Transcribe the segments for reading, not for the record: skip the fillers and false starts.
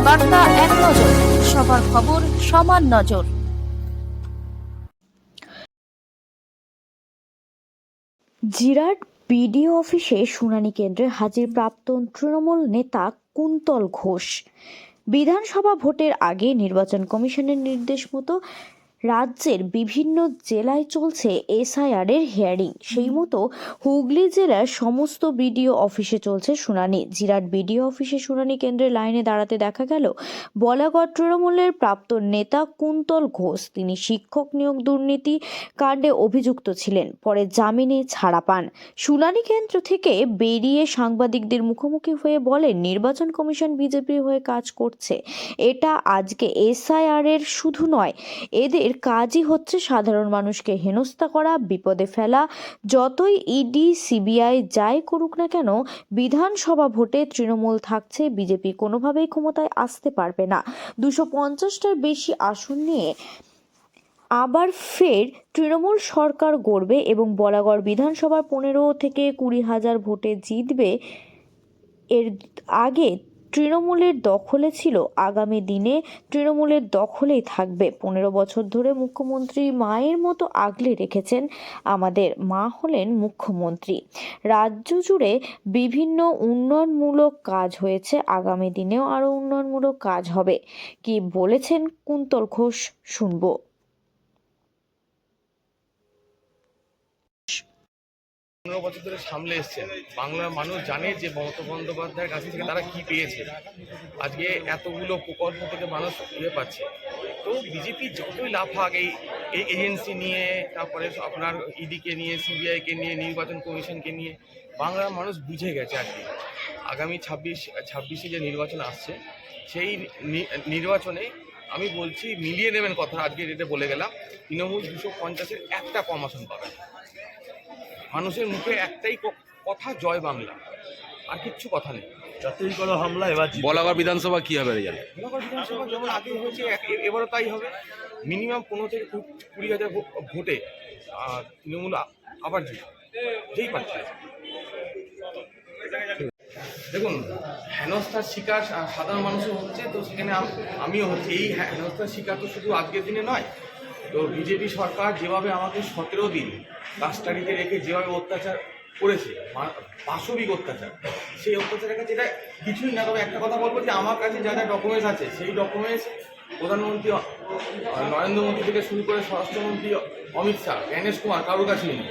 বার্তা এক নজর, সবার খবর সমান নজর। জিরাট বিডিও অফিসে শুনানি কেন্দ্রে হাজির প্রাক্তন তৃণমূল নেতা কুন্তল ঘোষ। বিধানসভা ভোটের আগে নির্বাচন কমিশনের নির্দেশ মতো রাজ্যের বিভিন্ন জেলায় চলছে এসআইআর এর হিয়ারিং। সেই মতো হুগলি জেলার সমস্ত বিডিও অফিসে চলছে শুনানি। জিরাট বিডিও অফিসে শুনানি কেন্দ্রে লাইনে দাঁড়াতে দেখা গেল বলাগড় তৃণমূলের প্রাক্তন নেতা কুন্তল ঘোষ। তিনি শিক্ষক নিয়োগ দুর্নীতি কাণ্ডে অভিযুক্ত ছিলেন, পরে জামিনে ছাড়া পান। শুনানি কেন্দ্র থেকে বেরিয়ে সাংবাদিকদের মুখোমুখি হয়ে বলেন, নির্বাচন কমিশন বিজেপির হয়ে কাজ করছে। এটা আজকে এসআইআর এর শুধু নয়, এদের কাজই হচ্ছে সাধারণ মানুষকে হেনস্থা করা, বিপদে ফেলা। যতই ইডি সিবিআই যাই করুক না কেন, বিধানসভা ভোটে তৃণমূল থাকছে, বিজেপি কোনোভাবেই ক্ষমতায় আসতে পারবে না। 250টার বেশি আসন নিয়ে আবার ফের তৃণমূল সরকার গড়বে এবং বলাগড় বিধানসভার 15 থেকে 20 হাজার ভোটে জিতবে। এর আগে তৃণমূলের দখলে ছিল, আগামী দিনে তৃণমূলের দখলেই থাকবে। 15 বছর ধরে মুখ্যমন্ত্রী মায়ের মতো আগলে রেখেছেন আমাদের। মা হলেন মুখ্যমন্ত্রী। রাজ্য জুড়ে বিভিন্ন উন্নয়নমূলক কাজ হয়েছে, আগামী দিনেও আরও উন্নয়নমূলক কাজ হবে। কি বলেছেন কুন্তল ঘোষ, শুনবো। 15 বছর ধরে সামলে এসছেন। বাংলার মানুষ জানে যে মমতা বন্দ্যোপাধ্যায়ের কাছ থেকে তারা কি পেয়েছে। আজকে এতগুলো প্রকল্প থেকে মানুষ পাচ্ছে। তো বিজেপি যতই লাফাক এই এজেন্সি নিয়ে, তারপরে আপনার ইডিকে নিয়ে, সিবিআইকে নিয়ে, নির্বাচন কমিশনকে নিয়ে, বাংলার মানুষ বুঝে গেছে আর কি। আগামী 26-এ যে নির্বাচন আসছে, সেই নির্বাচনে আমি বলছি মিলিয়ে নেবেন কথা। আজকে যেটা বলে গেলাম, তৃণমূল 250-এর একটা কম আসন পাবে। মানুষের মুখে একটাই কথা, জয় বাংলা, আর কিচ্ছু কথা নেই। যতই কোনো হামলা এবার বলাগড় বিধানসভা কি হবে রেজাল্ট? বলাগড় বিধানসভা যেমন আগে হয়েছে এবারও তাই হবে। মিনিমাম 15 থেকে 20 হাজার ভোটে তৃণমূল আবার যেই পাচ্ছে। দেখুন, হেনস্থার শিকার সাধারণ মানুষও হচ্ছে, তো সেখানে আমিও হচ্ছে। এই হেনস্থার শিকার তো শুধু আজকের দিনে নয়। তো বিজেপি সরকার যেভাবে আমাকে 17 দিন কাস্টাডিতে রেখে যেভাবে অত্যাচার করেছে, পাশবিক অত্যাচার, সেই অত্যাচারের কাছে এটা কিছুই না। তবে একটা কথা বলবো যে আমার কাছে যা যা ডকুমেন্টস আছে, সেই ডকুমেন্টস প্রধানমন্ত্রী নরেন্দ্র মোদী থেকে শুরু করে স্বরাষ্ট্রমন্ত্রী অমিত শাহ, জ্ঞানেশ কুমার, কারোর কাছেই নেই।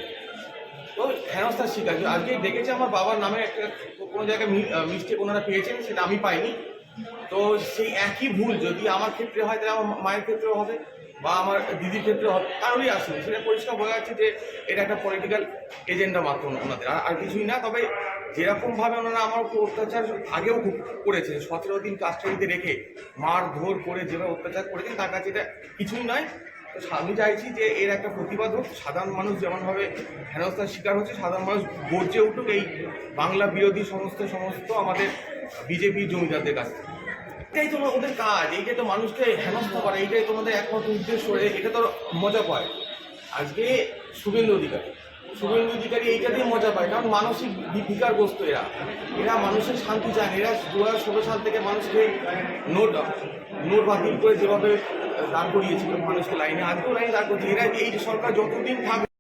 তো হেনস্থার শিকার আজকে দেখেছে। আমার বাবার নামে একটা কোনো জায়গায় মিস্টেক ওনারা পেয়েছেন, সেটা আমি পাইনি। তো সেই একই ভুল যদি আমার ক্ষেত্রে হয়, তাহলে আমার মায়ের ক্ষেত্রেও হবে, বা আমার দিদির ক্ষেত্রে হবে, কারোরই আসেনি। সেটা পরিষ্কার বোঝা যাচ্ছে যে এটা একটা পলিটিক্যাল এজেন্ডা মাত্র ওনাদের, আর কিছুই না। তবে যেরকমভাবে ওনারা আমার উপর অত্যাচার আগেও করেছেন, 17 দিন কাস্টাডিতে রেখে মার ধর করে যেভাবে অত্যাচার করেছেন, তার কাছে এটা কিছুই নয়। তো আমি চাইছি যে এর একটা প্রতিবাদ হোক। সাধারণ মানুষ যেমনভাবে হেনস্থার শিকার হচ্ছে, সাধারণ মানুষ গর্জে উঠুক এই বাংলা বিরোধী সমস্ত আমাদের বিজেপি জমিদারদের কাছ থেকে। এটাই তো ওদের কাজ, এইটাই তো মানুষকে হেনস্থা করা, এইটাই তোমাদের একমাত্র উদ্দেশ্য। এটা তো মজা পায়। আজকে শুভেন্দু অধিকারী এইটাতেই মজা পায়, কারণ মানসিক বিকারগ্রস্ত এরা মানুষের শান্তি চায় না। এরা 2016 সাল থেকে মানুষকে নোট বাতিল করে যেভাবে দাঁড় করিয়েছিল মানুষকে লাইনে, আজকেও লাইনে দাঁড় করছে। এরা এই সরকার যতদিন থাকবে